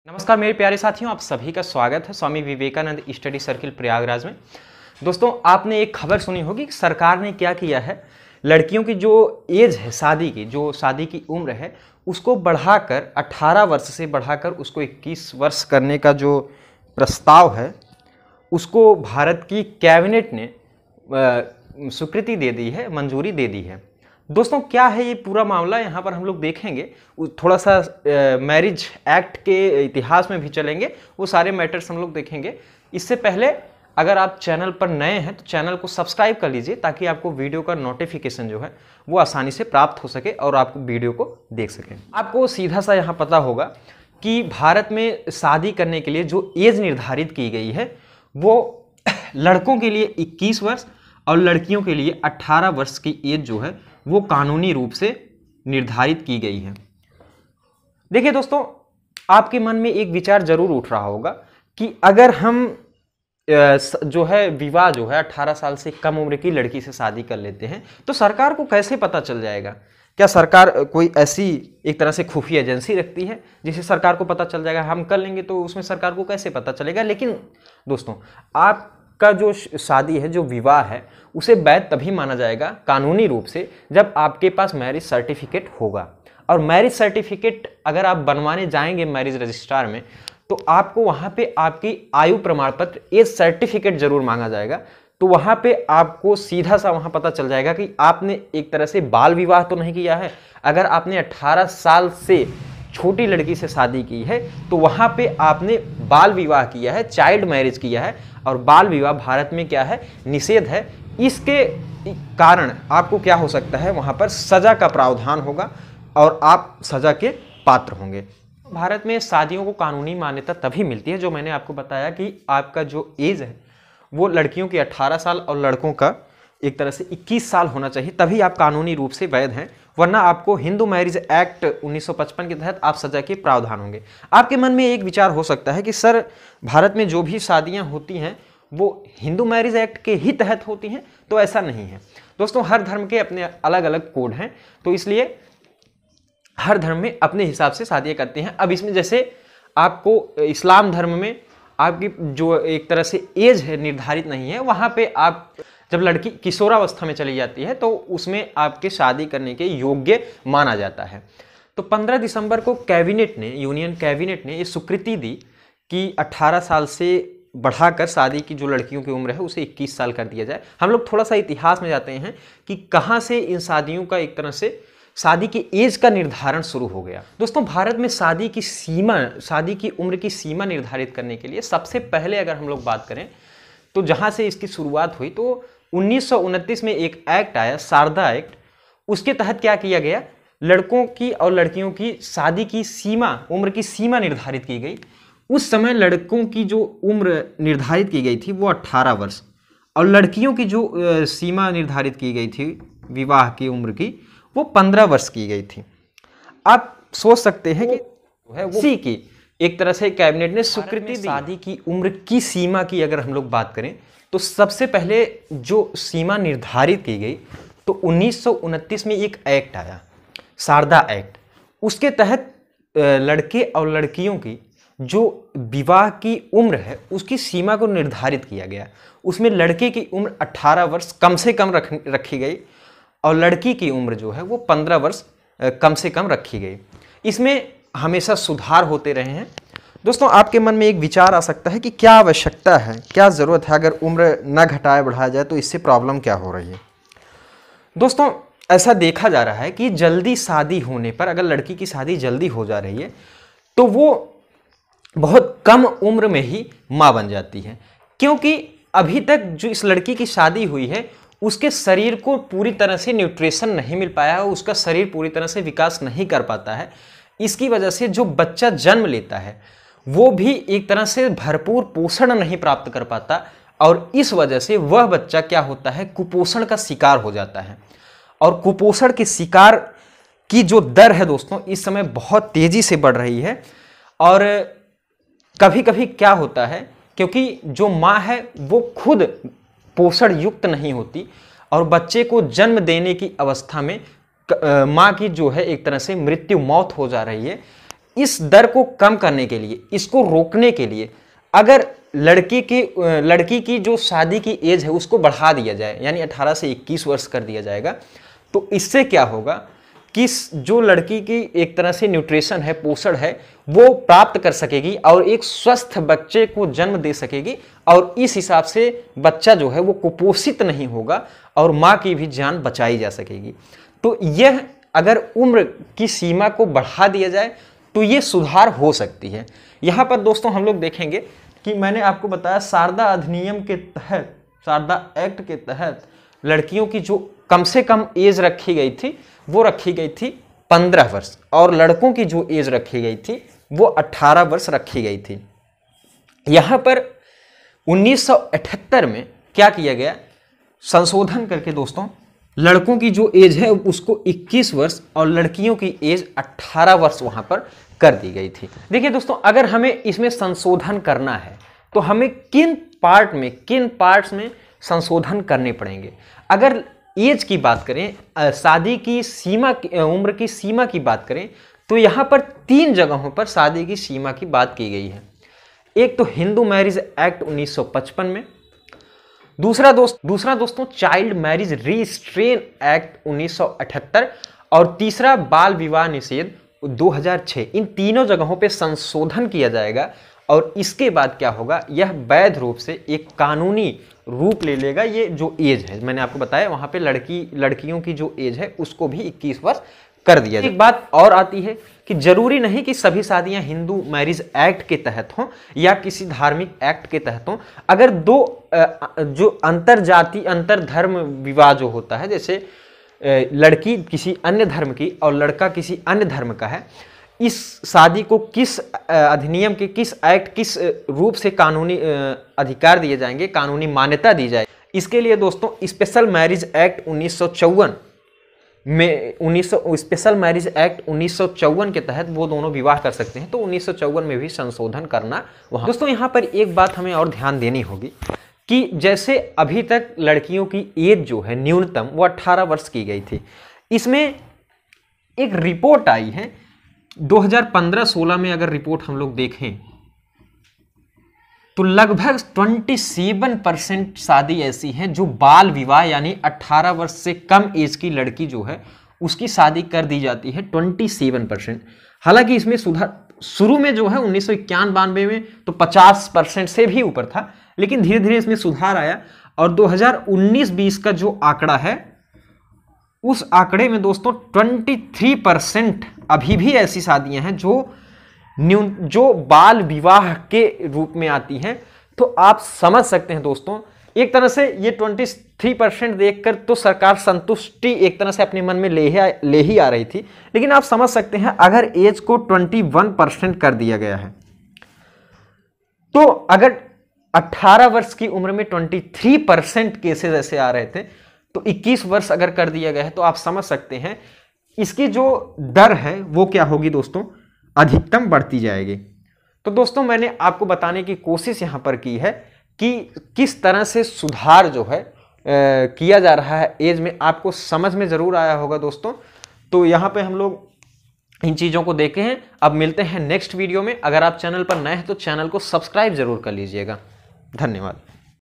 नमस्कार मेरे प्यारे साथियों, आप सभी का स्वागत है स्वामी विवेकानंद स्टडी सर्किल प्रयागराज में। दोस्तों, आपने एक खबर सुनी होगी कि सरकार ने क्या किया है, लड़कियों की जो एज है शादी की उम्र है उसको बढ़ाकर 18 वर्ष से बढ़ाकर उसको 21 वर्ष करने का जो प्रस्ताव है उसको भारत की कैबिनेट ने स्वीकृति दे दी है, मंजूरी दे दी है। दोस्तों, क्या है ये पूरा मामला, यहाँ पर हम लोग देखेंगे, थोड़ा सा मैरिज एक्ट के इतिहास में भी चलेंगे, वो सारे मैटर्स हम लोग देखेंगे। इससे पहले अगर आप चैनल पर नए हैं तो चैनल को सब्सक्राइब कर लीजिए ताकि आपको वीडियो का नोटिफिकेशन जो है वो आसानी से प्राप्त हो सके और आप वीडियो को देख सकें। आपको सीधा सा यहाँ पता होगा कि भारत में शादी करने के लिए जो एज निर्धारित की गई है वो लड़कों के लिए 21 वर्ष और लड़कियों के लिए 18 वर्ष की एज जो है वो कानूनी रूप से निर्धारित की गई है। देखिए दोस्तों, आपके मन में एक विचार जरूर उठ रहा होगा कि अगर हम जो है विवाह जो है 18 साल से कम उम्र की लड़की से शादी कर लेते हैं तो सरकार को कैसे पता चल जाएगा? क्या सरकार कोई ऐसी एक तरह से खुफिया एजेंसी रखती है जिसे सरकार को पता चल जाएगा हम कर लेंगे, तो उसमें सरकार को कैसे पता चलेगा? लेकिन दोस्तों, आपका जो शादी है, जो विवाह है, उसे वैध तभी माना जाएगा कानूनी रूप से जब आपके पास मैरिज सर्टिफिकेट होगा। और मैरिज सर्टिफिकेट अगर आप बनवाने जाएंगे मैरिज रजिस्ट्रार में तो आपको वहां पे आपकी आयु प्रमाण पत्र, एज सर्टिफिकेट जरूर मांगा जाएगा। तो वहां पे आपको सीधा सा वहां पता चल जाएगा कि आपने एक तरह से बाल विवाह तो नहीं किया है। अगर आपने 18 साल से छोटी लड़की से शादी की है तो वहां पे आपने बाल विवाह किया है, चाइल्ड मैरिज किया है। और बाल विवाह भारत में क्या है, निषेध है। इसके कारण आपको क्या हो सकता है, वहां पर सजा का प्रावधान होगा और आप सजा के पात्र होंगे। भारत में शादियों को कानूनी मान्यता तभी मिलती है, जो मैंने आपको बताया कि आपका जो एज है वो लड़कियों की 18 साल और लड़कों का एक तरह से 21 साल होना चाहिए, तभी आप कानूनी रूप से वैध हैं। वरना आपको हिंदू मैरिज एक्ट 1955 के तहत आप सजा के प्रावधान होंगे। आपके मन में एक विचार हो सकता है कि सर, भारत में जो भी शादियां होती हैं वो हिंदू मैरिज एक्ट के ही तहत होती हैं, तो ऐसा नहीं है दोस्तों। हर धर्म के अपने अलग अलग कोड हैं, तो इसलिए हर धर्म में अपने हिसाब से शादियां करते हैं। अब इसमें जैसे आपको इस्लाम धर्म में आपकी जो एक तरह से एज है निर्धारित नहीं है, वहां पे आप जब लड़की किशोरावस्था में चली जाती है तो उसमें आपके शादी करने के योग्य माना जाता है। तो 15 दिसंबर को कैबिनेट ने, यूनियन कैबिनेट ने ये स्वीकृति दी कि 18 साल से बढ़ाकर शादी की जो लड़कियों की उम्र है उसे 21 साल कर दिया जाए। हम लोग थोड़ा सा इतिहास में जाते हैं कि कहाँ से इन शादियों का एक तरह से शादी की एज का निर्धारण शुरू हो गया। दोस्तों, भारत में शादी की उम्र की सीमा निर्धारित करने के लिए सबसे पहले अगर हम लोग बात करें तो जहां से इसकी शुरुआत हुई तो 1929 में एक एक्ट आया, शारदा एक्ट। उसके तहत क्या किया गया, लड़कों की और लड़कियों की शादी की उम्र की सीमा निर्धारित की गई। उस समय लड़कों की जो उम्र निर्धारित की गई थी वो 18 वर्ष और लड़कियों की जो सीमा निर्धारित की गई थी विवाह की उम्र की वो 15 वर्ष की गई थी। आप सोच सकते हैं कि इसी की एक तरह से कैबिनेट ने स्वीकृति दी। शादी की उम्र की सीमा की अगर हम लोग बात करें तो सबसे पहले जो सीमा निर्धारित की गई तो 1929 में एक एक्ट आया, शारदा एक्ट। उसके तहत लड़के और लड़कियों की जो विवाह की उम्र है उसकी सीमा को निर्धारित किया गया। उसमें लड़के की उम्र 18 वर्ष कम से कम रखी गई और लड़की की उम्र जो है वो 15 वर्ष कम से कम रखी गई। इसमें हमेशा सुधार होते रहे हैं। दोस्तों, आपके मन में एक विचार आ सकता है कि क्या आवश्यकता है, क्या ज़रूरत है, अगर उम्र न घटाया बढ़ाया जाए तो इससे प्रॉब्लम क्या हो रही है? दोस्तों, ऐसा देखा जा रहा है कि जल्दी शादी होने पर, अगर लड़की की शादी जल्दी हो जा रही है तो वो बहुत कम उम्र में ही माँ बन जाती है, क्योंकि अभी तक जो इस लड़की की शादी हुई है उसके शरीर को पूरी तरह से न्यूट्रिशन नहीं मिल पाया है, उसका शरीर पूरी तरह से विकास नहीं कर पाता है। इसकी वजह से जो बच्चा जन्म लेता है वो भी एक तरह से भरपूर पोषण नहीं प्राप्त कर पाता और इस वजह से वह बच्चा क्या होता है, कुपोषण का शिकार हो जाता है। और कुपोषण के शिकार की जो दर है दोस्तों इस समय बहुत तेजी से बढ़ रही है। और कभी कभी क्या होता है, क्योंकि जो माँ है वो खुद पोषण युक्त नहीं होती और बच्चे को जन्म देने की अवस्था में माँ की जो है एक तरह से मौत हो जा रही है। इस दर को कम करने के लिए, इसको रोकने के लिए अगर लड़की की जो शादी की एज है उसको बढ़ा दिया जाए, यानी 18 से 21 वर्ष कर दिया जाएगा, तो इससे क्या होगा कि जो लड़की की एक तरह से न्यूट्रिशन है, पोषण है, वो प्राप्त कर सकेगी और एक स्वस्थ बच्चे को जन्म दे सकेगी, और इस हिसाब से बच्चा जो है वो कुपोषित नहीं होगा और माँ की भी जान बचाई जा सकेगी। तो यह अगर उम्र की सीमा को बढ़ा दिया जाए तो ये सुधार हो सकती है। यहाँ पर दोस्तों हम लोग देखेंगे कि मैंने आपको बताया शारदा अधिनियम के तहत, शारदा एक्ट के तहत लड़कियों की जो कम से कम एज रखी गई थी वो रखी गई थी 15 वर्ष, और लड़कों की जो एज रखी गई थी वो 18 वर्ष रखी गई थी। यहाँ पर 1978 में क्या किया गया, संशोधन करके दोस्तों लड़कों की जो एज है उसको 21 वर्ष और लड़कियों की एज 18 वर्ष वहां पर कर दी गई थी। देखिए दोस्तों, अगर हमें इसमें संशोधन करना है तो हमें किन पार्ट्स में संशोधन करने पड़ेंगे। अगर एज की बात करें, शादी की सीमा, उम्र की सीमा की बात करें, तो यहाँ पर 3 जगहों पर शादी की सीमा की बात की गई है। एक तो हिंदू मैरिज एक्ट 1955 में, दूसरा दोस्तों चाइल्ड मैरिज रिस्ट्रेन एक्ट 1978, और तीसरा बाल विवाह निषेध 2006। इन तीनों जगहों पे संशोधन किया जाएगा और इसके बाद क्या होगा, यह वैध रूप से एक कानूनी रूप ले लेगा। ये जो एज है मैंने आपको बताया, वहां पे लड़कियों की जो एज है उसको भी 21 वर्ष कर दिया जाए। एक बात और आती है कि जरूरी नहीं कि सभी शादियां हिंदू मैरिज एक्ट के तहत हों या किसी धार्मिक एक्ट के तहत हों। अगर दो जो अंतरजाति अंतरधर्म विवाह जो होता है, जैसे लड़की किसी अन्य धर्म की और लड़का किसी अन्य धर्म का है, इस शादी को किस अधिनियम के किस एक्ट किस रूप से कानूनी अधिकार दिए जाएंगे, कानूनी मान्यता दी जाए, इसके लिए दोस्तों स्पेशल मैरिज एक्ट 1954 में स्पेशल मैरिज एक्ट 1954 के तहत वो दोनों विवाह कर सकते हैं। तो 1954 में भी संशोधन करना वहाँ। दोस्तों यहाँ पर एक बात हमें और ध्यान देनी होगी कि जैसे अभी तक लड़कियों की एज जो है न्यूनतम वो 18 वर्ष की गई थी, इसमें एक रिपोर्ट आई है 2015-16 में। अगर रिपोर्ट हम लोग देखें तो लगभग 27% शादी ऐसी है जो बाल विवाह यानी 18 वर्ष से कम एज की लड़की जो है उसकी शादी कर दी जाती है, 27%। हालांकि इसमें सुधार शुरू में जो है 1991-92 में तो 50% से भी ऊपर था, लेकिन धीरे धीरे इसमें सुधार आया और 2019-20 का जो आंकड़ा है उस आंकड़े में दोस्तों 23% अभी भी ऐसी शादियां हैं जो बाल विवाह के रूप में आती हैं। तो आप समझ सकते हैं दोस्तों, एक तरह से ये 23% देखकर तो सरकार संतुष्टि एक तरह से अपने मन में ले ही आ रही थी, लेकिन आप समझ सकते हैं अगर एज को 21% कर दिया गया है तो अगर 18 वर्ष की उम्र में 23% केसेस ऐसे आ रहे थे तो 21 वर्ष अगर कर दिया गया है तो आप समझ सकते हैं इसकी जो दर है वो क्या होगी दोस्तों, अधिकतम बढ़ती जाएगी। तो दोस्तों मैंने आपको बताने की कोशिश यहां पर की है कि किस तरह से सुधार जो है किया जा रहा है एज में, आपको समझ में जरूर आया होगा दोस्तों। तो यहां पे हम लोग इन चीज़ों को देखे हैं। अब मिलते हैं नेक्स्ट वीडियो में। अगर आप चैनल पर नए हैं तो चैनल को सब्सक्राइब जरूर कर लीजिएगा। धन्यवाद।